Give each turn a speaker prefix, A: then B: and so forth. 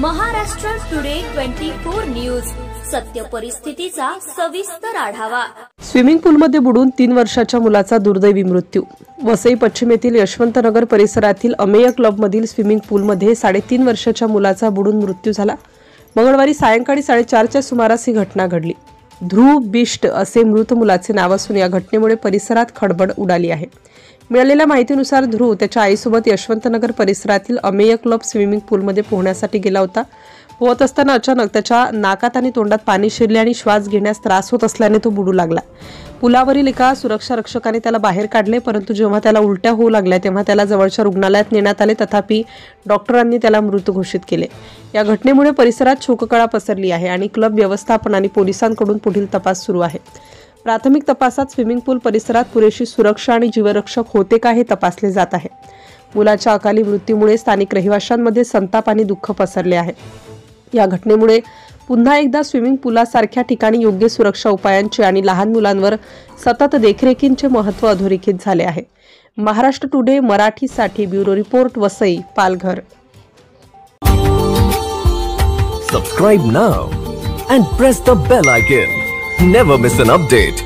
A: Maharashtra today 24 news, सत्य परिस्थितीचा सविस्तर आढावा।
B: स्विमिंग पूलमध्ये बुडून 3 वर्षाच्या मुलाचा दुर्दैवी मृत्यू। वसई पश्चिम येथील यशवंतनगर परिसरातील अमेय क्लबमधील स्विमिंग पूलमध्ये 3.5 वर्षाच्या मुलाचा बुडून मृत्यू झाला। मंगळवारी सायंकाळी 4:30च्या सुमारास ही घटना घडली। ध्रुव बिष्ट असे मृत मुलाचे नाव असून या घटनेमुळे परिसरात खळबळ उडाली आहे। मिळालेल्या माहितीनुसार ध्रुव त्याच्या आईसोबत यशवंतनगर परिसरातील अमेय क्लब स्विमिंग पूलमध्ये पोहण्यासाठी गेला होता। पोहत असताना अचानक त्याच्या नाकात आणि तोंडात पाणी शिरले आणि श्वास घेण्यास त्रास होत असल्याने तो बुडू लागला। पुलावरील एका सुरक्षा रक्षकाने त्याला बाहेर काढले, परंतु जेव्हा त्याला उलट्या होऊ लागल्या तेव्हा त्याला जवळच्या रुग्णालयात नेण्यात आले, तथापि डॉक्टरांनी त्याला मृत घोषित केले। या घटनेमुळे परिसरात शोककळा पसरली आहे आणि क्लब व्यवस्थापन आणि पोलिसांकडून पुढील तपास सुरू आहे। प्राथमिक तपासात स्विमिंग पूल परिसरात पुरेशी सुरक्षा आणि जीवरक्षक होते का हे तपासले जात आहे। मुलाच्या अकाली मृत्यूमुळे स्थानिक रहिवाशांमध्ये संताप आणि दुःख पसरले आहे। या घटनेमुळे पुन्हा एकदा स्विमिंग पूलासारख्या ठिकाणी योग्य सुरक्षा उपायांचे आणि लहान मुलांवर सतत देखरेखींचे महत्त्व अधोरेखित झाले आहे। महाराष्ट्र टुडे मराठीसाठी bureau report, Vasai, Palghar.
C: Subscribe now and press the bell icon. Never miss an update.